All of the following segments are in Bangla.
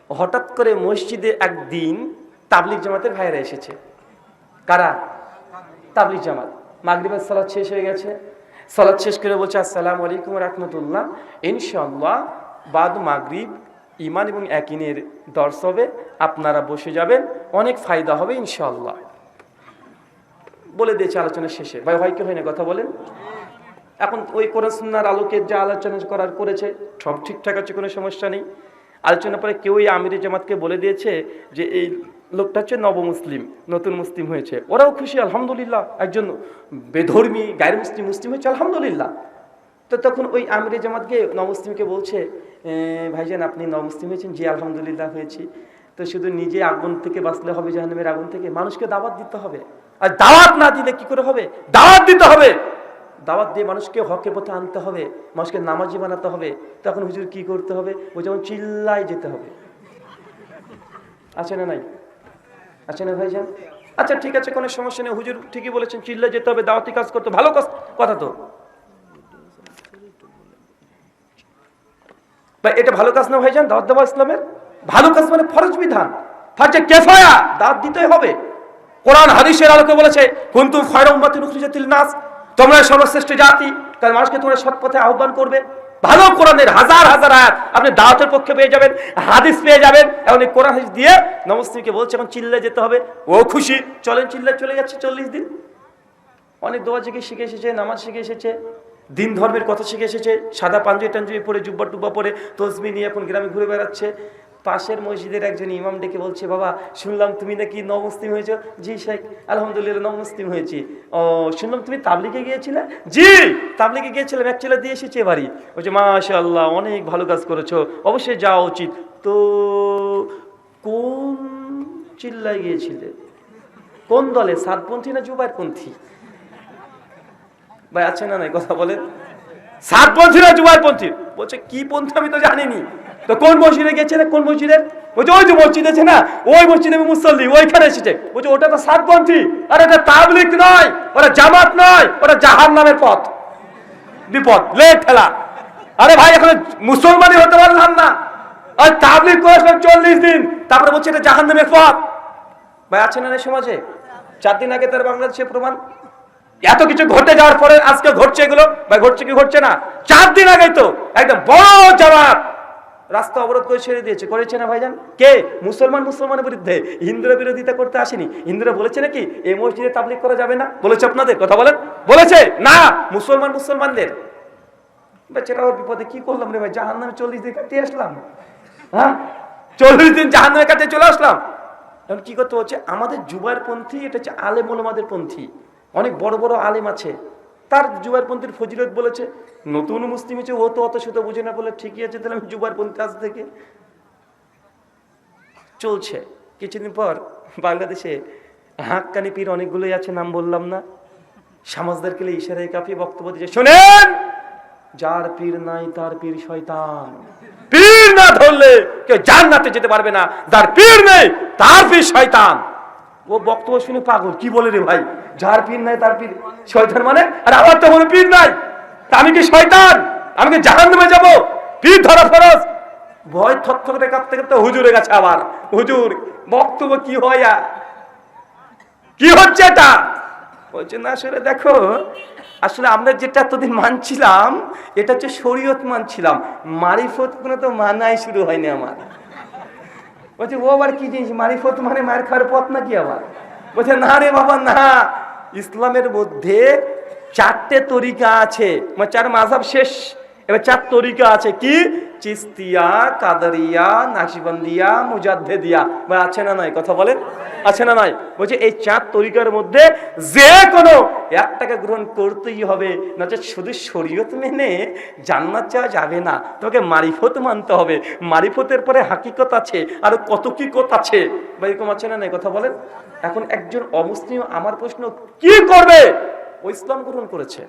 হঠাৎ করে মসজিদে একদিন তাবলিগ জামাতের ভাইয়েরা এসেছে। কারা? তাবলিগ জামাত। মাগরিবের সালাত শেষ হয়ে গেছে, সালাত শেষ করে বলছে আসসালামু আলাইকুম ওয়া রাহমাতুল্লাহ, ইনশাআল্লাহ বাদ মাগরিব ঈমান এবং ইয়াকিনের দর্স হবে, আপনারা বসে যাবেন, অনেক ফায়দা হবে ইনশাআল্লাহ। বলে দিয়েছে আলোচনা শেষে। ভাই হয় কি হয় না কথা বলেন? এখন ওই কোরআন সুন্নাহর আলোকে যা আলোচনা করার করেছে, সব ঠিকঠাক আছে, কোনো সমস্যা নেই। আলোচনা পরে কেউ এই আমিরে জামাতকে বলে দিয়েছে যে এই লোকটা হচ্ছে নবমুসলিম, নতুন মুসলিম হয়েছে। ওরাও খুশি, আলহামদুলিল্লাহ, একজন বেধর্মী গায়ের মুসলিম মুসলিম হয়েছে, আলহামদুলিল্লাহ। তো তখন ওই আমিরে জামাতকে নবমুসলিমকে বলছে, ভাইজান আপনি নবমুসলিম হয়েছেন? জি আলহামদুলিল্লাহ হয়েছি। তো শুধু নিজে আগুন থেকে বাঁচলে হবে, জাহান্নামের আগুন থেকে? মানুষকে দাওয়াত দিতে হবে। আর দাওয়াত না দিলে কি করে হবে? দাওয়াত দিতে হবে, দাওয়াত দিয়ে মানুষকে হকের পথে আনতে হবে, মানুষকে নামাজি বানাতে হবে। তখন হুজুর কি করতে হবে? ওই যেমন চিল্লায় যেতে হবে। আছে না নাই? আছে না ভাইজান? আচ্ছা ঠিক আছে, কোনো সমস্যা নেই, হুজুর ঠিকই বলেছেন, চিল্লায় যেতে হবে, দাওয়াতি কাজ করতে, ভালো কথা তো ভাই। এটা ভালো কাজ না ভাইজান? দাওয়াত দেওয়া ইসলামের ভালো কাজ, মানে ফরজ বিধান, ফারজে কিফায়া, দাওয়াত দিতেই হবে। কোরআন হাদিসের আলোকে বলেছে কুনতুম খায়রা উম্মাতিন উখরিজাত লিন-নাস, তোমরা সর্বশ্রেষ্ঠ জাতি, কারণ মানুষকে তোমরা সৎ পথে আহ্বান করবে। ভালো কোরআনের হাজার হাজার আয়াত আপনি দাওয়াতের পক্ষে পেয়ে যাবেন, হাদিস পেয়ে যাবেন। এখন এই কোরআন হাদিস দিয়ে নমস্তিকে বলছে এখন চিল্লায় যেতে হবে, ও খুশি, চলেন চিল্লায় চলে যাচ্ছে 40 দিন। অনেক দোয়া শিখে এসেছে, নামাজ শিখে এসেছে, দিন ধর্মের কথা শিখে এসেছে, সাদা পাঞ্জাবি টাঞ্জাবি পরে, জুব্বা টুব্বা পরে, তসবিহ নিয়ে এখন গ্রামে ঘুরে বেড়াচ্ছে। পাশের মসজিদের একজন ইমাম ডেকে বলছে, বাবা শুনলাম তুমি নাকি নবমুসলিম হয়েছো? জি শেখ, আলহামদুলিল্লাহ নবমুসলিম হয়েছি। ও শুনলাম তুমি তাবলিগে গিয়েছিলে? জি তাবলিগে গিয়েছিলাম, এক ছেলে দিয়ে এসেছি এবারই। বলছে মাশাআল্লাহ, অনেক ভালো কাজ করেছো, অবশ্যই যাওয়া উচিত। তো কোন চিল্লায় গিয়েছিলে? কোন দলে, সাতপন্থী না জুবাইরপন্থী? ভাই আছে না নাই কথা বলেন? সাতপন্থী না জুবাইরপন্থী? বলছে কি পন্থী আমি তো জানিনি। তো কোন মসজিদে গেছে? কোন মসজিদে? বলছে ওই যে মসজিদ আছে না, ওই মসজিদে আমি মুসল্লি, ওইখানে এসেছে। বলছে ওটা তো সাতপন্থী। আর এটা তাবলিগ নয়, ওটা জামাত নয়, ওটা জাহান্নামের পথ, বিপদ, লেট ঠেলা। আরে ভাই এখন মুসলমানই হতে পারলাম না, আর তাবলিগ করেছিলাম 40 দিন, তারপরে বলছে এটা জাহান্নামের পথ। ভাই আছে না সমাজে? 4 দিন আগে তার বাংলাদেশে প্রমাণ, এত কিছু ঘটে যাওয়ার পরে আজকে ঘটছে এগুলো। ভাই ঘটছে কি ঘটছে না? 4 দিন আগে তো একদম বড় জামাত রাস্তা অবরোধ করে ছেড়ে দিয়েছে, করেছে না ভাইজান? কে? মুসলমানের বিরুদ্ধে। হিন্দুরা বিরোধিতা করতে আসেনি। হিন্দুরা বলেছে নাকি এই মসজিদে তাবলিগ করা যাবে না? বলেছে আপনাদের? কথা বলেন, বলেছে না? মুসলমানদের বেচারা ওর বিপদে কি করলাম রে ভাই, জাহান্নামে 40 দিন কাটিয়ে আসলাম। হ্যাঁ 40 দিন জাহান্নামে কাটিয়ে চলে আসলাম। এখন কি করতে হচ্ছে? আমাদের জুবাইরপন্থী, এটা হচ্ছে আলেম ওলামাদের পন্থী। অনেক বড় বড় আলেম আছে, তার জুবাইরপন্থীর ফজিলত বলেছে। নতুন মুসলিম হচ্ছে, ও তো অত শত বুঝে না, বলে ঠিকই আছে, তাহলে আমি জুবাইরপন্থী আজ থেকে চলছে। কিছুদিন পর বাংলাদেশে হাক্কানি পীর অনেকগুলোই আছে, নাম বললাম না, সমাজদারকে ইশারায় কাফি বক্তব্য দিয়েছে, শোনেন যার পীর নাই তার পীর শয়তান, পীর না ধরলে কেউ জান্নাতে যেতে পারবে না, যার পীর নেই তার পীর শয়তান। ও বক্তব্য শুনে পাগল, কি বলে রে ভাই, যার পীর নাই তার পীর শয়তান মানে? আর আমার তো কোনো পীর নাই, তা আমি কি শয়তান? আমি কি জাহান্নামে যাব? পীর ধরা ফরজ। ভয় থরথরে কাঁপতে কাঁপতে হুজুরের কাছে, আবার হুজুর বক্তব্য কি হয়, কি হচ্ছে এটা? বলছে না আসলে দেখো, আসলে আমরা যেটা এতদিন মানছিলাম এটা হচ্ছে শরীয়ত মানছিলাম, মারিফত কোনো তো মানাই শুরু হয়নি আমার। বলছে ও আবার কি জিনিস মারিফত, মানে মায়ের খাওয়ার পথ নাকি আবার? বলছে না রে বাবা না, ইসলামের মধ্যে 4টে তরিকা আছে, মানে 4 মাযহাব শেষ, এবার 4 তরিকা আছে। কি? চিস্তিয়া, কাদরিয়া, নাকশবন্দিয়া, মুজাদ্দিদিয়া। ভাই আছে না নাই কথা বলেন? আছে না নাই? বলছে এই 4 তরিকার মধ্যে যে কোনো একটাকে গ্রহণ করতেই হবে, নচেৎ শুধু শরীয়ত মেনে জান্নাত যাওয়া যাবে না, তোকে মারিফত মানতে হবে। মারিফতের পরে হাকিকত আছে, আর কত কি কত আছে। ভাই এরকম আছে না নাই কথা বলেন? এখন একজন অমুসলিম, আমার প্রশ্ন, কি করবে? ও ইসলাম গ্রহণ করেছে।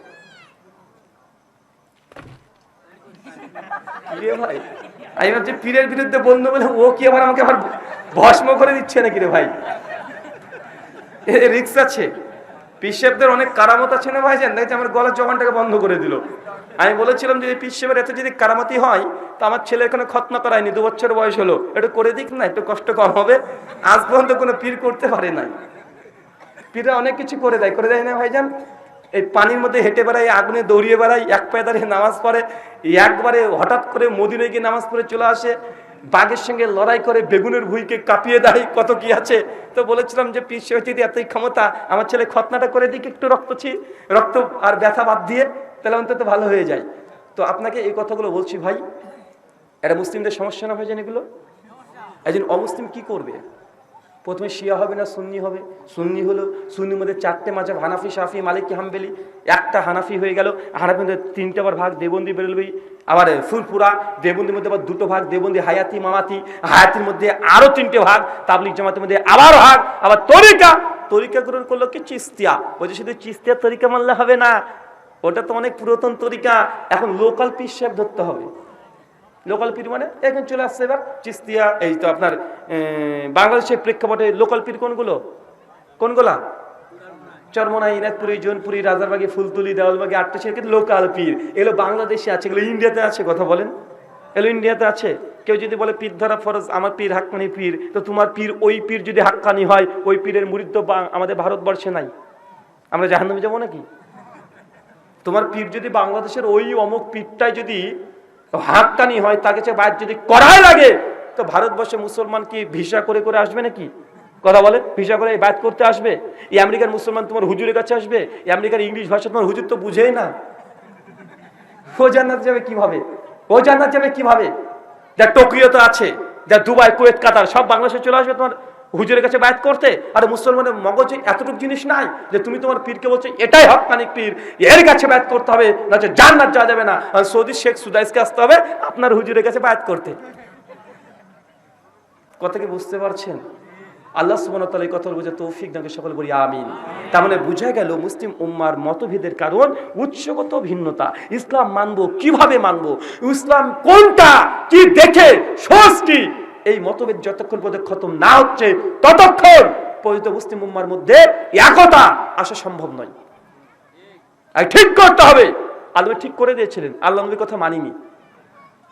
ভাই আমি ভাবছি পীরের বিরুদ্ধে বন্ধু বলে ও কি আবার আমাকে আবার ভস্ম করে দিচ্ছে নাকি রে ভাই? রিক্স আছে। পীর সাহেবদের অনেক কারামত আছে না ভাইজান? দেখছি আমার গলার জবানটাকে বন্ধ করে দিল। আমি বলেছিলাম যদি পীর সাহেবের এত যদি কারামতি হয় তো আমার ছেলে এখানে খতনা করায়নি, 2 বছর বয়স হলো, একটু করে দিক না, একটু কষ্ট কম হবে। আজ পর্যন্ত কোনো পীর করতে পারে নাই। পীররা অনেক কিছু করে দেয় না ভাইজান? এই পানির মধ্যে হেঁটে বেড়ায়, আগুনে দৌড়িয়ে বেড়ায়, এক পায়ে দাঁড়িয়ে নামাজ পড়ে, একবারে হঠাৎ করে মদিনায় গিয়ে নামাজ পড়ে চলে আসে, বাঘের সঙ্গে লড়াই করে বেগুনের ভুঁইকে কাঁপিয়ে দেয়, কত কি আছে। তো বলেছিলাম যে পীর সাহেব যদি এতই ক্ষমতা, আমার ছেলে খতনাটা করে দিক একটু রক্ত আর ব্যথা বাদ দিয়ে, তাহলে অন্তত ভালো হয়ে যায়। তো আপনাকে এই কথাগুলো বলছি ভাই, এটা মুসলিমদের সমস্যা না ভাইজান? এগুলো একজন অমুসলিম কি করবে? প্রথমে শিয়া হবে না সুন্নি হবে? সুন্নি হলো, সুন্নির মধ্যে 4টে মাঝাব, হানাফি, শাফি, মালিকি, হাম্বলি। একটা হানাফি হয়ে গেল, হানাফির মধ্যে 3টে আবার ভাগ, দেবন্দি বেরোলবি, আবার ফুরপুরা, দেবন্দির মধ্যে আবার 2টো ভাগ, দেবন্দি হায়াতি, মামাতি, হায়াতির মধ্যে আরো 3টে ভাগ, তাবলিগ জামাতের মধ্যে আবার ভাগ, আবার তরিকা গ্রহণ করলো কি চিস্তিয়া। বলছে শুধু চিস্তিয়া তরিকা মানলে হবে না, ওটা তো অনেক পুরাতন তরিকা, এখন লোকাল পীর সাহেব ধরতে হবে। লোকাল পীর মানে এখন চলে আসছে এবার চিস্তিয়া। এই তো আপনার বাংলাদেশের প্রেক্ষাপটে লোকাল পীর কোনগুলা? চরমনাই, ইনাদপুরি, জোনপুরি, রাজারবাগি, ফুলতুলি, দেওয়ালবাগি, 8টা ছিল, কিন্তু লোকাল পীর এগুলো বাংলাদেশে আছে, এগুলো ইন্ডিয়াতে আছে। কথা বলেন, এগুলো ইন্ডিয়াতে আছে। কেউ যদি বলে পীর ধরা ফরজ, আমার পীর হাক্কানি পীর, তো তোমার পীর, ওই পীর যদি হাক্কানি হয়, ওই পীরের মুরিদ তো আমাদের ভারতবর্ষে নাই, আমরা জাহান্নামে যাবো নাকি? তোমার পীর যদি বাংলাদেশের ওই অমুক পীরটাই যদি হাক্কানি হয়, তাকে বাইরে যদি করাই লাগে, তো ভারতবর্ষে মুসলমান কি ভিসা করে আসবে নাকি? কথা বলে, ভিসা করে বায়াত করতে আসবে? এই আমেরিকার মুসলমান তোমার হুজুরের কাছে আসবে? এই আমেরিকার ইংলিশ ভাষা তোমার হুজুর তো বুঝেই না। ও জান্নাত যাবে কিভাবে? যা টোকিওতে আছে, যা দুবাই, কুয়েত, কাতার, সব বাংলাদেশে চলে আসবে তোমার হুজুরের কাছে বায়াত করতে। আর মুসলমানের মগজে এতটুকু জিনিস নাই যে তুমি তোমার পীরকে বলছো এটাই হক্কানি পীর, এর কাছে বায়াত করতে হবে, না জান্নাত যাওয়া যাবে না। সৌদি শেখ সুদাইসকে আসতে হবে আপনার হুজুরের কাছে বায়াত করতে। কথা কি বুঝতে পারছেন? আল্লাহ সুবহানাহু ওয়া তাআলা এই কথা বুঝে তৌফিক দান, সকল বলি আমিন। তার মানে বোঝা গেল মুসলিম উম্মার মতভেদের কারণ উৎসগত ভিন্নতা। ইসলাম মানবো কিভাবে মানবো, ইসলাম কোনটা, কি দেখে, সোর্স কি, এই মতভেদ যতক্ষণ পর্যন্ত খতম না হচ্ছে ততক্ষণ পর্যন্ত মুসলিম উম্মার মধ্যে একতা আসা সম্ভব নয়। আর ঠিক করতে হবে। আল্লাহ ঠিক করে দিয়েছিলেন, আল্লাহ নবীর কথা মানিনি।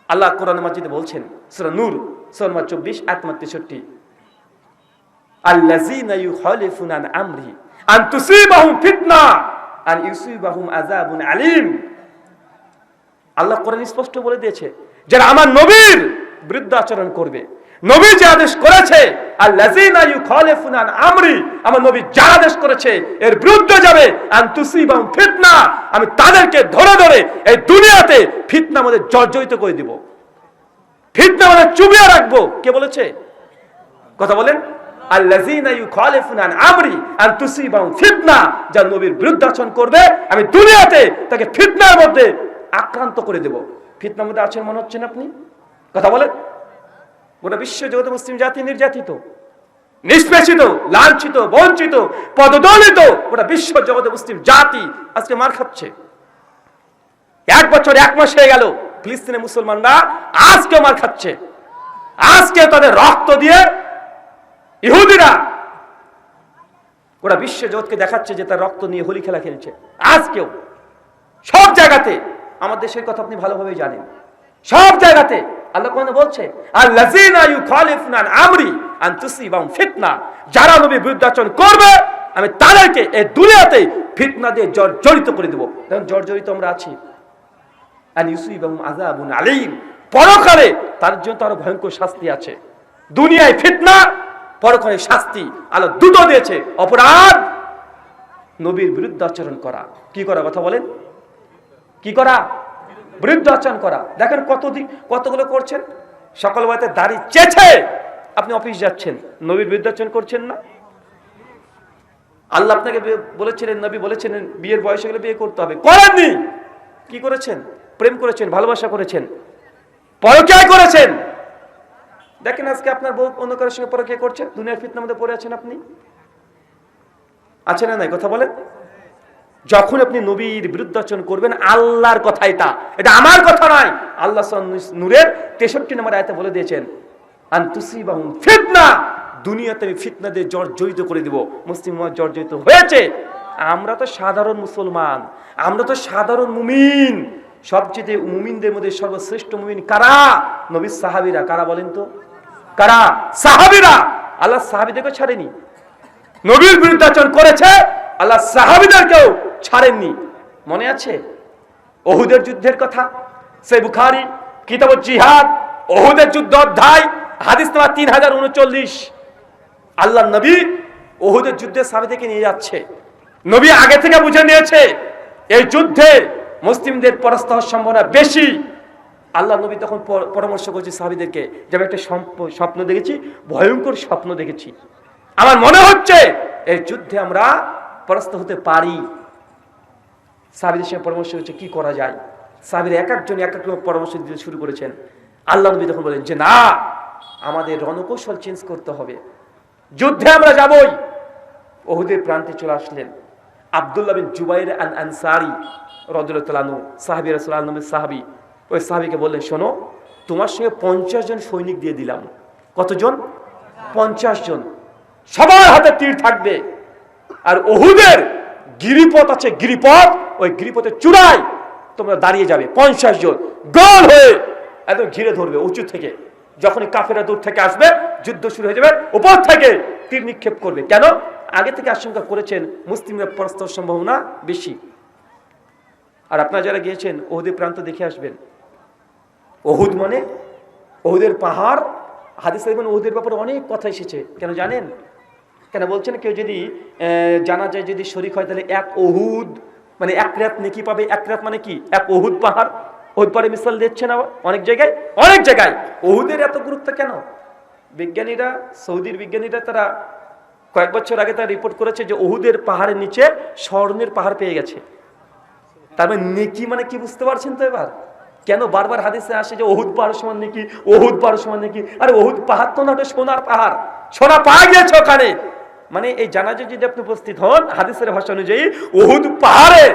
আল্লাহ কোরআন মাজিদে বলছেন, সূরা নূর সূরা 24 আয়াত 63, আল্লাযীনা ইউখালিফুনা আন আমরিহি আন তুসিবাহুম ফিতনা আন ইউসিবাহুম আযাবুন আলীম। আল্লাহ কোরআন স্পষ্ট বলে দিয়েছে, যারা আমার নবীর বিরুদ্ধে আচরণ করবে, নবী যে আদেশ করেছে, আল্লাযীনা ইউখালিফুনা আন আমরি, আমার নবী যা আদেশ করেছে এর বিরুদ্ধে যাবে, আন তুসিবাহুম ফিতনা, আমি তাদেরকে ধরে এই দুনিয়াতে ফিতনার মধ্যে জর্জরিত করে দিব, ফিতনার মধ্যে চুবিয়ে রাখবো। কে বলেছে? কথা বলেন। আল্লাযীনা ইউখালিফুনা আন আমরি আন তুসিবাহুম ফিতনা, যারা নবীর বিরুদ্ধে আচরণ করবে আমি দুনিয়াতে তাকে ফিতনার মধ্যে আক্রান্ত করে দেব। ফিতনার মধ্যে আছেন মনে হচ্ছেন আপনি? কথা বলেন। গোটা বিশ্ব জগতে মুসলিম জাতি নির্যাতিত, নিষ্পেষিত, লাঞ্ছিত, বঞ্চিত, পদদলিত। গোটা বিশ্ব জগতে মুসলিম জাতি আজকে মার খাচ্ছে। 1 বছর 1 মাস হয়ে গেল ফিলিস্তিনের মুসলমানরা আজকে মার খাচ্ছে। আজকে তাদের রক্ত দিয়ে ইহুদিরা গোটা বিশ্ব জগৎকে দেখাচ্ছে যে তার রক্ত নিয়ে হোলি খেলা খেলছে। আজকেও সব জায়গাতে, আমার দেশের কথা আপনি ভালোভাবে জানেন, সব জায়গাতে আল্লাহ কোরআনে বলছে, আল্লাযীনা ইউখালিফুনা আন আমরি আন তুসিবাহুম ফিতনা, যারা নবীর বিরুদ্ধে আচরণ করবে আমি তাদেরকে এই দুনিয়াতে ফিতনা দিয়ে জর্জরিত করে দেব। দেখুন জর্জরিত আমরা আছি। আন ইউসিবাহুম আযাবুন আলীম, পরকালে তার জন্য আরো ভয়ঙ্কর শাস্তি আছে। দুনিয়ায় ফিতনা, পরকালে শাস্তি। আল্লাহ দুটো দিয়েছে। অপরাধ নবীর বিরুদ্ধে আচরণ করা। কি করা? কথা বলেন। কি করা? বিরুদ্ধে আচরণ করা। দেখেন কতগুলো করছেন। সকালবেলাতে দাড়ি চেঁচে আপনি অফিস যাচ্ছেন, নবীর বিরুদ্ধে আচরণ করছেন না? আল্লাহ আপনাকে বলেছিলেন, নবী বলেছিলেন বিয়ের বয়স হলে বিয়ে করতে হবে, করেননি। কি করেছেন? প্রেম করেছেন, ভালোবাসা করেছেন, পরকীয়া করেছেন। দেখেন আজকে আপনার বউ অন্য কারোর সঙ্গে পরকীয়া করছে, দুনিয়ার ফিতনার মধ্যে পড়ে আছেন আপনি। আছেন না নাই? কথা বলেন। যখন আপনি নবীর বিরুদ্ধে আচরণ করবেন, আল্লাহর কথা এটা আমার কথা নয়, আল্লাহ নূরের 63 নম্বর আয়াতে বলে দিয়েছেন, আন তুসিবাহুম ফিতনা, দুনিয়াতে আমি ফিতনা দিয়ে জর্জরিত করে দিব। মুসলিম উম্মাহ জর্জরিত হয়েছে। আমরা তো সাধারণ মুসলমান, আমরা তো সাধারণ মুমিন, সবচেয়ে মুমিনদের মধ্যে সর্বশ্রেষ্ঠ মুমিন কারা? নবীর সাহাবীরা। কারা বলেন তো? কারা? সাহাবীরা। আল্লাহ সাহাবীদেরকে ছাড়েনি। নবীর বিরুদ্ধাচরণ করেছে, আল্লাহ সাহাবীদেরকেও ছাড়েননি। মনে আছে ওহুদের যুদ্ধের কথা? সহিহ বুখারী কিতাবুল জিহাদ, ওহুদের যুদ্ধ অধ্যায়, হাদিস নাম্বার 3039। আল্লাহ নবী ওহুদের যুদ্ধে সাহাবীদেরকে নিয়ে যাচ্ছে। নবী আগে থেকে বুঝে নিয়েছে এই যুদ্ধে মুসলিমদের পরাস্ত হওয়ার সম্ভাবনা বেশি। আল্লাহ নবী তখন পরামর্শ করছে সাহাবীদেরকে যে আমি একটা স্বপ্ন দেখেছি, ভয়ঙ্কর স্বপ্ন দেখেছি, আমার মনে হচ্ছে এই যুদ্ধে আমরা পরাস্ত হতে পারি। সাহাবীদের সঙ্গে পরামর্শ হচ্ছে কি করা যায়। সাহাবীরা এক একজন এক এক পরামর্শ দিতে শুরু করেছেন। আল্লাহ নবী তখন বলেন যে না, আমাদের রণকৌশল চেঞ্জ করতে হবে, যুদ্ধে আমরা যাবই। ওহুদের প্রান্তে চলে আসলেন আব্দুল্লাহ বিন জুবাইর আল আনসারী রাদিয়াল্লাহু তাআলা আনহু, সাহাবী রাসূলুল্লাহ নবীর সাহাবী। ওই সাহাবীকে বললেন, শোনো, তোমার সঙ্গে 50 জন সৈনিক দিয়ে দিলাম। কতজন? 50 জন। সবার হাতে তীর থাকবে, আর ওহুদের গিরিপথ আছে, গিরিপথ, ওই গিরিপথের চূড়ায় তোমরা দাঁড়িয়ে যাবে 50 জন গোল হয়ে, একদম ঘিরে ধরবে উঁচু থেকে। যখনই কাফেররা দূর থেকে আসবে, যুদ্ধ শুরু হয়ে যাবে, উপর থেকে তীর নিক্ষেপ করবে। কেন? আগে থেকে আশঙ্কা করেছেন মুসলিমদের পরাস্ত হওয়ার সম্ভাবনা বেশি। আর আপনারা যারা গিয়েছেন ওহুদের প্রান্ত দেখে আসবেন। ওহুদ মানে ওহুদের পাহাড়। হাদিসে দেখবেন ওহুদের ব্যাপারে অনেক কথা এসেছে। কেন জানেন? কেন বলছেন? কেউ যদি জানা যায়, যদি শরীক হয়, তাহলে এক ওহুদ মানে এক রাত নেকি পাবে। এক রাত মানে কি? এক ওহুদ পাহাড়। ওহুদ পাহাড়ে মিসাল দিচ্ছে না অনেক জায়গায়, অনেক জায়গায়। ওহুদের এত গুরুত্ব কেন? বিজ্ঞানীরা, সৌদির বিজ্ঞানীরা, তারা কয়েক বছর আগে তারা রিপোর্ট করেছে যে ওহুদের পাহাড়ের নিচে স্বর্ণের পাহাড় পেয়ে গেছে। তার মানে নেকি মানে কি বুঝতে পারছেন তো এবার? কেন বারবার হাদিসে আসে যে ওহুদ পাহাড় সমান নেকি, ওহুদ পাহাড় সমান নেকি? আরে ওহুদ পাহাড় তো না, ওটা সোনার পাহাড়। সোনা পাওয়া গিয়েছে ওখানে। মানে এই জানাজে যদি আপনি উপস্থিত হন, হাদিসের ভাষা অনুযায়ী ওহুদ পাহাড়ে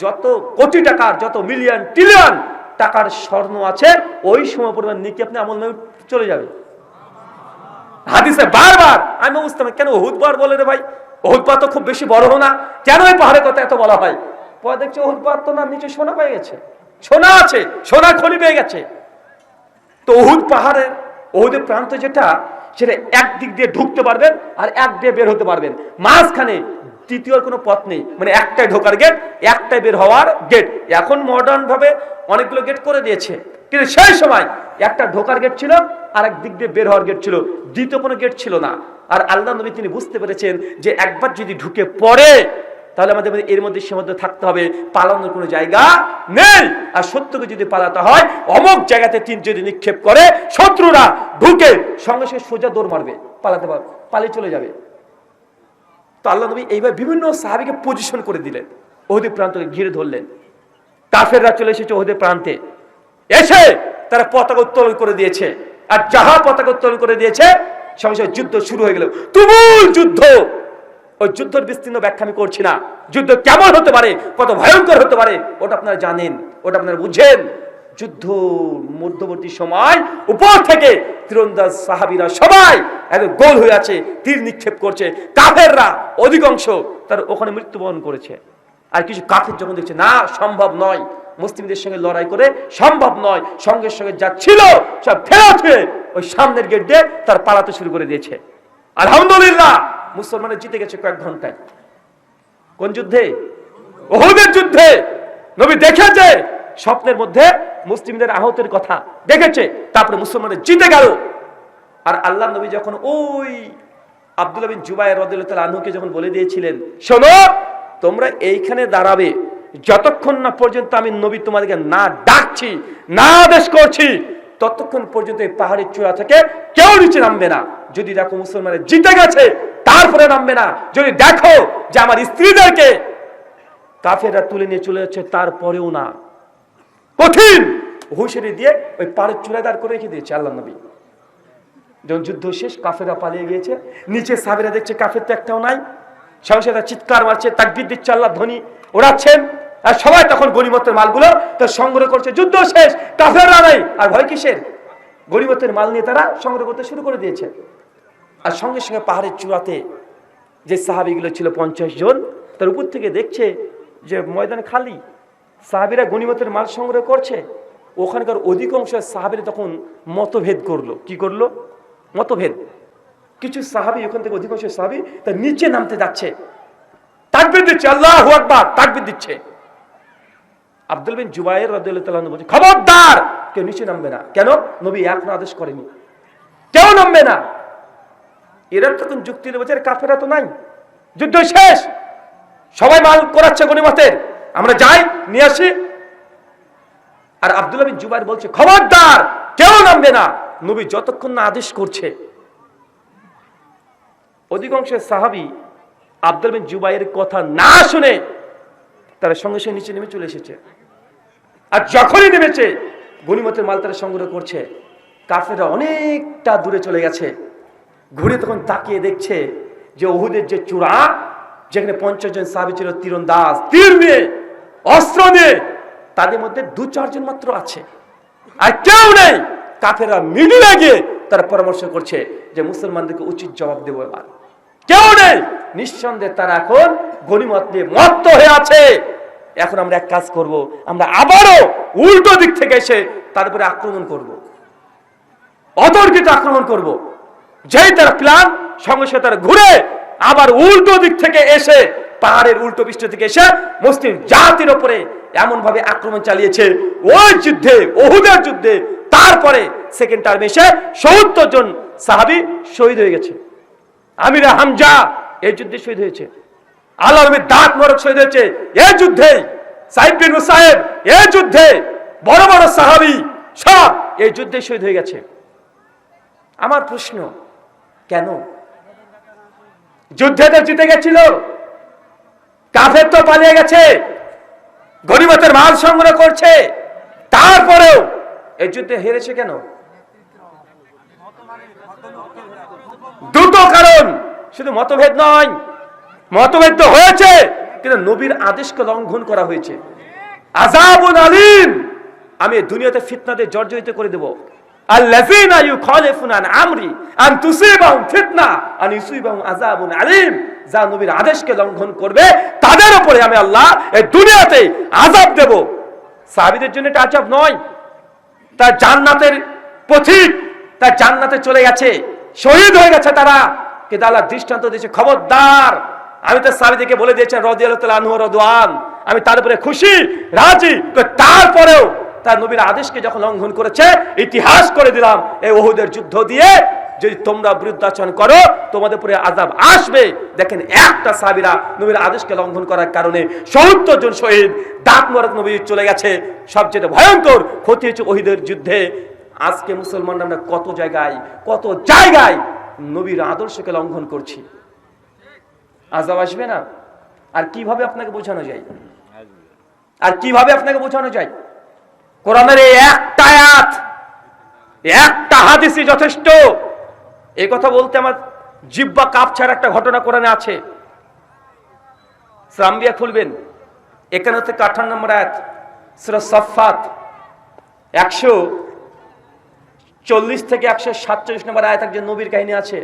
যত কোটি টাকার, যত মিলিয়ন ট্রিলিয়ন টাকার স্বর্ণ আছে, ওই সময় পরিমাণ নেকি আপনি আমল নামে চলে যাবে। হাদিসে বারবার আমি বুঝতাম কেন ওহুদ পাহাড় বলে রে ভাই, ওহুদ পাহাড় তো খুব বেশি বড় না, কেন এই পাহাড়ের কথা এত বলা হয়? পরে দেখছি ওহুদ পাহাড় তো না, নিচে সোনা পেয়ে গেছে, সোনা আছে, সোনার খনি পেয়ে গেছে। তো ওহুদ পাহাড়ের ওহুদের প্রান্ত যেটা, সেটা একদিক দিয়ে ঢুকতে পারবেন আর এক দিয়ে বের হতে পারবেন, মাঝখানে তৃতীয় কোনো পথ নেই। মানে একটাই ঢোকার গেট, একটাই বের হওয়ার গেট। এখন মডার্ন ভাবে অনেকগুলো গেট করে দিয়েছে, কিন্তু সেই সময় একটা ঢোকার গেট ছিল আর এক দিক দিয়ে বের হওয়ার গেট ছিল, দ্বিতীয় কোনো গেট ছিল না। আর আল্লাহ নবী তিনি বুঝতে পেরেছেন যে একবার যদি ঢুকে পড়ে, তাহলে আমাদের এর মধ্যে সীমাবদ্ধ থাকতে হবে, পালানোর কোনো জায়গা নেই। আর শত্রুকে যদি পালাতে হয়, অমুক জায়গাতে তীর যদি নিক্ষেপ করে, শত্রুরা ঢুকে সঙ্গে সঙ্গে সোজা দৌড় মারবে, পালাতে পারবে, পালিয়ে চলে যাবে। তো আল্লাহ নবী এইভাবে বিভিন্ন সাহাবীকে পজিশন করে দিলেন, ওহুদের প্রান্তকে ঘিরে ধরলেন। কাফেররা চলে এসেছে ওহুদের প্রান্তে, এসে তারা পতাকা উত্তোলন করে দিয়েছে। আর যাহা পতাকা উত্তোলন করে দিয়েছে, সঙ্গে সঙ্গে যুদ্ধ শুরু হয়ে গেল, তুমুল যুদ্ধ। ওই যুদ্ধের বিস্তীর্ণ ব্যাখ্যা আমি করছি না। যুদ্ধ কেমন হতে পারে, কত ভয়ঙ্কর হতে পারে, ওটা আপনারা জানেন, ওটা আপনারা বুঝেন। যুদ্ধ মধ্যবর্তী সময় উপর থেকে তীরন্দাজ সাহাবীরা সবাই একদম গোল হয়ে আছে, তীর নিক্ষেপ করছে। কাফেররা অধিকাংশ তার ওখানে মৃত্যুবরণ করেছে। আর কিছু কাফের যখন দেখছে না সম্ভব নয়, মুসলিমদের সঙ্গে লড়াই করে সম্ভব নয়, সঙ্গে সঙ্গে যা ছিল সব ফেরত হয়ে ওই সামনের গেট দিয়ে তার পালাতে শুরু করে দিয়েছে। আলহামদুলিল্লাহ, মুসলমানের জিতে গেছে কয়েক ঘন্টায়। কোন যুদ্ধে? ওহুদের যুদ্ধে। নবী দেখেছে স্বপ্নের মধ্যে মুসলিমদের আহতের কথা দেখেছে, তারপরে মুসলমানের জিতে গেল। আর আল্লাহ নবী যখন ওই আব্দুল্লাহ বিন জুবাইর রাদিয়াল্লাহু তাআলা আনহুকে যখন বলে দিয়েছিলেন, শোনো, তোমরা এইখানে দাঁড়াবে যতক্ষণ না পর্যন্ত আমি নবী তোমাদেরকে না ডাকছি, না আদেশ করছি, ততক্ষণ পর্যন্ত এই পাহাড়ের চূড়া থেকে কেউ নিচে নামবে না। যদি দেখো মুসলমানের জিতে গেছে, তারপরে নামবে না। যদি দেখো যে আমার স্ত্রীদেরকে কাফেররা তুলে নিয়ে চলে যাচ্ছে, তারপরেও না। কঠিন হুঁশিয়ারি দিয়ে ওই পাহাড়ের চূড়ায় দাঁড় করে রেখে দিয়েছে আল্লাহ নবী। যখন যুদ্ধ শেষ, কাফেররা পালিয়ে গিয়েছে, নিচে সাহাবীরা দেখছে কাফের তো একটাও নাই, সঙ্গে সঙ্গে চিৎকার মারছে, তাকবীর দিচ্ছে, আল্লাহ ধ্বনি ওড়াচ্ছেন। আর সবাই তখন গনিমতের মালগুলো তার সংগ্রহ করছে। যুদ্ধ শেষ, কাফেররা নাই, আর ভয় কিসের? গনিমতের মাল নিয়ে তারা সংগ্রহ করতে শুরু করে দিয়েছে। আর সঙ্গে সঙ্গে পাহাড়ের চূড়াতে যে সাহাবীগুলো ছিল 50 জন, তার উপর থেকে দেখছে যে ময়দান খালি, সাহাবীরা গনিমতের মাল সংগ্রহ করছে, ওখানকার অধিকাংশ সাহাবীরা তখন মতভেদ করলো। কি করলো? মতভেদ। কিছু সাহাবী, ওখান থেকে অধিকাংশ সাহাবী তার নিচে নামতে যাচ্ছে, তাকবীর দিচ্ছে, আল্লাহু আকবার তাকবীর দিচ্ছে। আব্দুল বিন জুবায়ের রাদিয়াল্লাহু তাআলা বলছে, খবরদার, কেউ নিচে নামবে না। কেন? নবী এখনো আদেশ করেনি, কেউ নামবে না। এরা তখন যুক্তি দেবে, কাফেররা তো নাই, যুদ্ধ শেষ, সবাই মাল করাচ্ছে গনিমতের, আমরা যাই নিয়ে আসি। আর আব্দুল্লাহ বিন জুবায়ের বলছে, খবরদার, কেউ নামবে না, নবী যতক্ষণ না আদেশ করছে। অধিকাংশ সাহাবী আব্দুল বিন জুবায়ের কথা না শুনে তারা সঙ্গে সঙ্গে নিচে নেমে চলে এসেছে। আর যখনই নেমেছে, গনিমতের মাল তারা সংগ্রহ করছে। কাফেররা অনেকটা দূরে চলে গেছে। ঘুরে তখন তাকিয়ে দেখছে যে উহুদের যে চূড়া, যেখানে 50 জন সাহাবী ছিল তীরন্দাজ, তীর নিয়ে, অস্ত্র নিয়ে, তাদের মধ্যে 2-4 জন মাত্র আছে, আর কেউ নেই। কাফেররা মিডিলে গিয়ে তারা পরামর্শ করছে যে মুসলমানদেরকে উচিত জবাব দেবো। এবার কেউ নেই, নিঃসন্দেহে তারা এখন গনিমত নিয়ে মত্ত হয়ে আছে। এখন আমরা এক কাজ করব, আমরা আবারও উল্টো দিক থেকে এসে তারপরে আক্রমণ করব, অতর্কিত আক্রমণ করব। যেই তারা প্ল্যান, সঙ্গে সঙ্গে তারা ঘুরে আবার উল্টো দিক থেকে এসে, পাহাড়ের উল্টো পৃষ্ঠ থেকে এসে মুসলিম জাতির উপরে এমন ভাবে আক্রমণ চালিয়েছে, ওই যুদ্ধে, উহুদের যুদ্ধে, তারপরে সেকেন্ড টার্মে এসে 70 জন সাহাবী শহীদ হয়ে গেছে। আমিরা হামজা এই যুদ্ধে শহীদ হয়েছে, আল্লাহর নবীর দাঁত মোবারক শহীদ হয়েছে এই যুদ্ধে, সাইদ বিন মুসাইব এই যুদ্ধে, বড় বড় সাহাবী সব এই যুদ্ধে শহীদ হয়ে গেছে। আমার প্রশ্ন, কেন? যুদ্ধে তো জিতে গেছিল, কাফের তো পালিয়ে গেছে, গনিমতের মাল সংগ্রহ করছে, তারপরেও এই যুদ্ধে হেরেছে কেন? দুটো কারণ, শুধু মতভেদ নয়, মতভেদ তো হয়েছে, কিন্তু নবীর আদেশকে লঙ্ঘন করা হয়েছে। আযাবুন আলীম, আমি দুনিয়াতে ফিতনাতে জর্জরিত করে দেব। আল্লাযীনা ইউখালিফুনা আন আমরি আন তুসিবাহুম ফিতনা আন ইউসিবাহুম আযাবুন আলীম, যা নবীর আদেশকে লঙ্ঘন করবে তাদের উপরে আমি আল্লাহ এই দুনিয়াতে আযাব দেব। সাহাবীদের জন্য এটা আযাব নয়, তার জান্নাতের পথিক, তার জান্নাতে চলে গেছে, শহীদ হয়ে গেছে তারা। কিন্তু আল্লাহ দৃষ্টান্ত দিয়েছে, খবরদার, আমি তো সাহাবীদেরকে বলে দিয়েছেন রাদিয়াল্লাহু তাআলা আনহু রাদওয়ান, আমি তার উপরে খুশি, রাজি, তারপরেও তার নবীর আদেশকে যখন লঙ্ঘন করেছে, ইতিহাস করে দিলাম এই উহুদের যুদ্ধ দিয়ে, যদি তোমরা বিরুদ্ধাচরণ করো তোমাদের উপরে আযাব আসবে। দেখেন, একটা সাহাবীরা নবীর আদেশকে লঙ্ঘন করার কারণে 70 জন শহীদ, দাঁত মোবারক নবী চলে গেছে। সবচেয়ে ভয়ঙ্কর ক্ষতি হয়েছে উহুদের যুদ্ধে। আজকে মুসলমানরা আমরা কত জায়গায় নবীর আদর্শকে লঙ্ঘন করছি, আযাব আসবে না? আর কিভাবে আপনাকে বোঝানো যায়? কোরআনের এই একটা আয়াত, একটা হাদিসই যথেষ্ট। এই কথা বলতে আমার জিহ্বা কাঁপছার একটা ঘটনা কোরআনে আছে। সূরা আম্বিয়া খুলবেন, 51 থেকে 58 নম্বর আয়াত, সূরা সাফফাত 140 থেকে 147 নম্বর আয়াত। একজন নবীর কাহিনী আছে,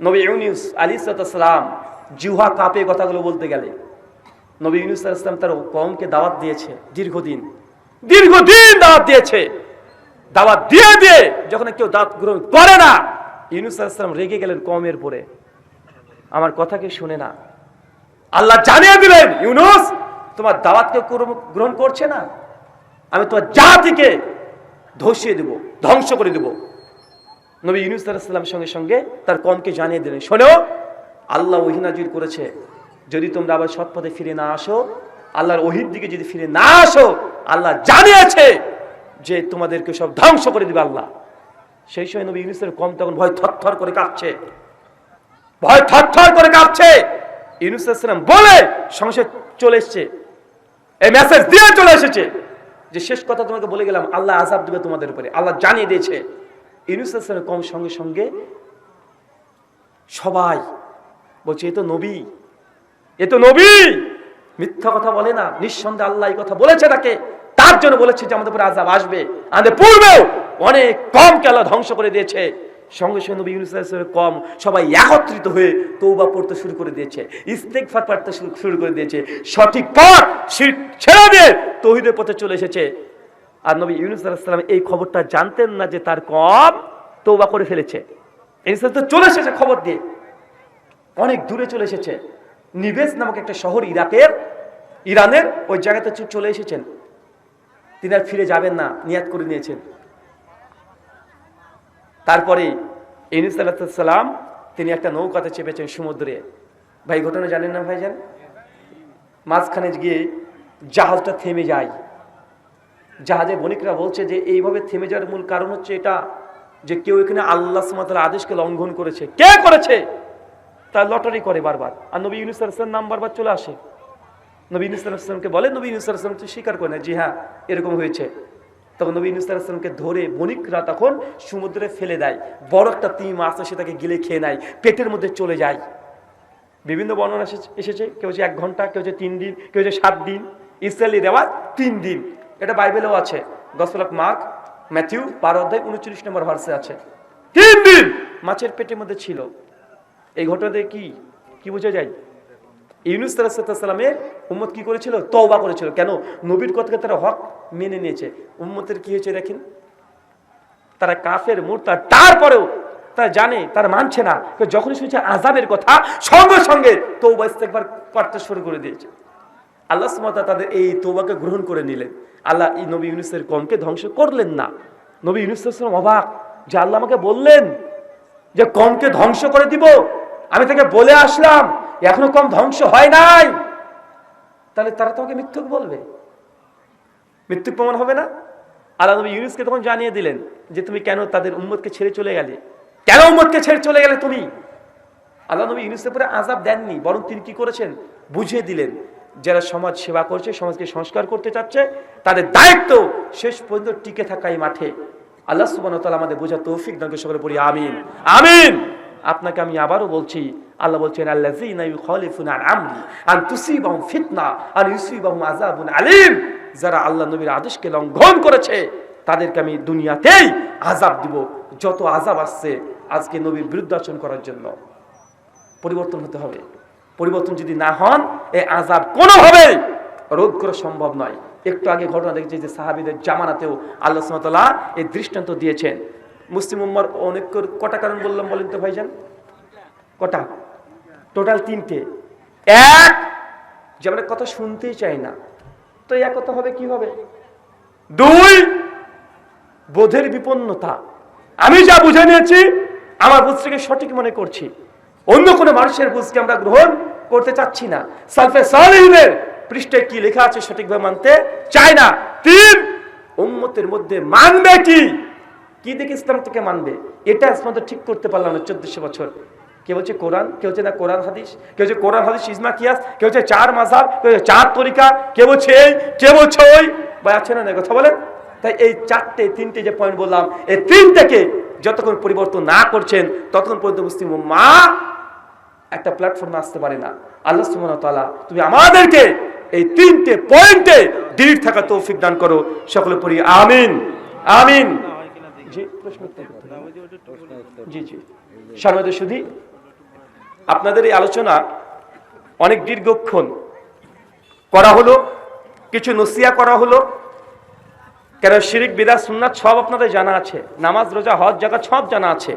নবী ইউনূস আলাইহিস সালাম, জিহ্বা কাঁপে কথাগুলো বলতে গেলে। নবী ইউনূস আলাইহিস সালাম তার কওমকে দাওয়াত দিয়েছে, দীর্ঘদিন দাওয়াত দিয়েছে। দাওয়াত দিয়ে যখন কেউ দাওয়াত গ্রহণ করে না, ইউনূস আলাইহিস সালাম রেগে গেলেন কওমের উপরে, আমার কথা কি শুনে না। আল্লাহ জানিয়ে দিলেন, ইউনূস, তোমার দাওয়াতকে গ্রহণ করছে না, আমি তোমার জাতিকে ধসিয়ে দেব, ধ্বংস করে দেব। নবী ইউনূস আলাইহিস সালামের সঙ্গে সঙ্গে তার কওমকে জানিয়ে দিলেন, শোনো, আল্লাহ ওহী নাযিল করেছে, যদি তোমরা আবার সৎ পথে ফিরে না আসো, আল্লাহর ওহীর দিকে যদি ফিরে না আসো, আল্লাহ জানিয়েছে যে তোমাদেরকে সব ধ্বংস করে দিবে আল্লাহ। সেই সময় নবী ইউনূসের কওম তখন ভয় থরথর করে কাঁপছে। ইউনূস আলাইহিস সালাম বলে সঙ্গে চলে এসেছে, এই মেসেজ দিয়ে চলে এসেছে যে শেষ কথা তোমাকে বলে গেলাম, আল্লাহ আযাব দিবে তোমাদের উপরে, আল্লাহ জানিয়ে দিয়েছে। ইউনূস আলাইহিস সালামের কওম সঙ্গে সঙ্গে সবাই বলছে, এ তো নবী, মিথ্যা কথা বলে না, নিঃসন্দেহে আল্লাহ এই কথা বলেছে তাকে, তার জন্য বলেছে যে আমাদের উপরে আযাব আসবে। আমাদের পূর্বেও অনেক কমকে আল্লাহ ধ্বংস করে দিয়েছে, সঙ্গে সঙ্গে নবী ইউনূস আলাইহিস সালামের কওম সবাই একত্রিত হয়ে তওবা পড়তে শুরু করে দিয়েছে, ইস্তেগফার পড়তে শুরু করে দিয়েছে, সঠিক পথ শিরক ছেড়ে দিয়ে তাওহীদের পথে চলে এসেছে। আর নবী ইউনূস আলাইহিস সালাম এই খবরটা জানতেন না যে তার কওম তওবা করে ফেলেছে। ইনসান তো চলে এসেছে খবর দিয়ে, অনেক দূরে চলে এসেছে। নিবেস নামক একটা শহর ইরানের ওই জায়গাতে চলে এসেছেন। তিনি আর ফিরে যাবেন না, নিয়াত করে নিয়েছেন। তারপরে ইউনূস আলাইহিস সালাম তিনি একটা নৌকাতে চেপেছেন সমুদ্রে। ভাই ঘটনা জানেন না ভাইজান? মাঝখানে গিয়ে জাহাজটা থেমে যায়। জাহাজে বণিকরা বলছে যে এইভাবে থেমে যাওয়ার মূল কারণ হচ্ছে এটা যে কেউ এখানে আল্লাহ সুবহানাহু ওয়া তাআলার আদেশকে লঙ্ঘন করেছে। কে করেছে? তার লটারি করে বারবার, আর নবী ইউনূস আলাইহিস সালাম নাম বারবার চলে আসে। নবী ইউনূস আলাইহিস সালামকে বলে, নবী ইউনূস আলাইহিস সালাম তো স্বীকার করে না, জি হ্যাঁ এরকম হয়েছে। তখন নবী ইউনূস আলাইহিস সালামকে ধরে বণিকরা তখন সমুদ্রে ফেলে দেয়। বড় একটা তিমি মাছ এসে তাকে গিলে খেয়ে নেয়, পেটের মধ্যে চলে যায়। বিভিন্ন বর্ণনা এসেছে, কেউ হচ্ছে 1 ঘন্টা, কেউ হচ্ছে 3 দিন, কেউ হচ্ছে 7 দিন। ইসরায়েলি রেওয়াজ 3 দিন, এটা বাইবেলেও আছে। গসপেল অফ মার্ক, ম্যাথিউ 12 অধ্যায় 39 নম্বর ভার্সে আছে। 3 দিন মাছের পেটের মধ্যে ছিল। এই ঘটনাতে কি বোঝা যায়? ইউনূস আলাইহিস সালামের উম্মত কি করেছিল? তওবা করেছিল। কেন? নবীর কথাকে তারা হক মেনে নিয়েছে। উম্মতের কি হয়েছে দেখেন, তারা কাফের মুরতাদ, তারপরেও তারা জানে, তারা মানছে না। যখনই শুনছে আযাবের কথা সঙ্গে সঙ্গে তওবা ইস্তেগফার করতে শুরু করে দিয়েছে। আল্লাহ সুবহানাহু ওয়া তাআলা তাদের এই তওবাকে গ্রহণ করে নিলেন। আল্লাহ এই নবী ইউনূসের কওমকে ধ্বংস করলেন না। নবী ইউনূস আলাইহিস সালাম অবাক যে আল্লাহ আমাকে বললেন যে কওমকে ধ্বংস করে দিব, আমি তাকে বলে আসলাম, এখনো কম ধ্বংস হয় নাই, তাহলে তারা তোমাকে মিথ্যুক বলবে, মিথ্যুক প্রমাণ হবে না? আল্লাহ নবী ইউনূসকে তখন জানিয়ে দিলেন যে তুমি কেন তাদের উম্মতকে ছেড়ে চলে গেলে, কেন উম্মতকে ছেড়ে চলে গেলে তুমি? আল্লাহ নবী ইউনূসের উপরে আযাব দেননি, বরং তিনি কি করেছেন? বুঝিয়ে দিলেন যারা সমাজ সেবা করছে, সমাজকে সংস্কার করতে চাচ্ছে, তাদের দায়িত্ব শেষ পর্যন্ত টিকে থাকা এই মাঠে। আল্লাহ সুবহানাহু ওয়া তাআলা আমাদের বোঝার তৌফিক দান করে, সকলে পড়ি আমিন আমিন। আপনাকে আমি আবারও বলছি, আল্লাহ বলছেন আল্লাযীনা ইউখালিফুনা আন আমরি আন তুসিবাহুম ফিতনা আন ইউসিবাহুম আযাবুন আলীম। যারা আল্লাহ নবীর আদেশকে লঙ্ঘন করেছে তাদেরকে আমি দুনিয়াতেই আযাব দিব। যত আযাব আসছে আজকে নবীর বিরুদ্ধে আচরণ করার জন্য, পরিবর্তন হতে হবে। পরিবর্তন যদি না হন এই আযাব কোনোভাবে রোধ করা সম্ভব নয়। একটু আগে ঘটনা দেখেছি যে সাহাবীদের জামানাতেও আল্লাহ সুবহানাহু ওয়া তাআলা এই দৃষ্টান্ত দিয়েছেন। মুসলিম উম্মার অনেক কটা কারণ বললাম বলেন তো ভাইজান? কটা? টোটাল 3টে। 1, যে আমরা কথা শুনতেই চাই না, তো এক কথা হবে কিভাবে? 2, বোধের বিপন্নতা, আমি যা বুঝে নিয়েছি আমার বুঝটাকে সঠিক মনে করছি, অন্য কোনো মানুষের বুঝকে আমরা গ্রহণ করতে চাচ্ছি না, সালফে সালেহিনের পৃষ্ঠে কি লেখা আছে সঠিকভাবে মানতে চাই না। 3, উম্মতের মধ্যে মানবে কি দেখে ইসলাম থেকে মানবে, এটা আজকে ঠিক করতে পারলাম না 1400 বছর। কে বলছে কোরআন, কেউ হচ্ছে না কোরআন হাদিস, কেউ হচ্ছে কোরআন হাদিস ইজমা কিয়াস, কেউ হচ্ছে 4 মাযহাব, কেউ হচ্ছে 4 তরিকা, কে বলছে এই, কে বলছে ওই, ভাই আছে না কথা বলেন। তাই এই 3টে যে পয়েন্ট বললাম, এই 3 থেকে যতক্ষণ পরিবর্তন না করছেন ততক্ষণ পর্যন্ত মুসলিম উম্মাহ একটা প্ল্যাটফর্মে আসতে পারে না। আল্লাহ সুবহানাহু ওয়া তাআলা তুমি আমাদেরকে এই 3টে পয়েন্টে দৃঢ় থাকা তৌফিক দান করো, সকলে পড়ি আমিন আমিন। জি জি সম্মানিত সুধী, আপনাদের এই আলোচনা অনেক দীর্ঘক্ষণ করা হলো, কিছু নসিহা করা হলো। কেন শিরক বিদআত সুন্নাত সব আপনাদের জানা আছে, নামাজ রোজা হজ যাকাত সব জানা আছে।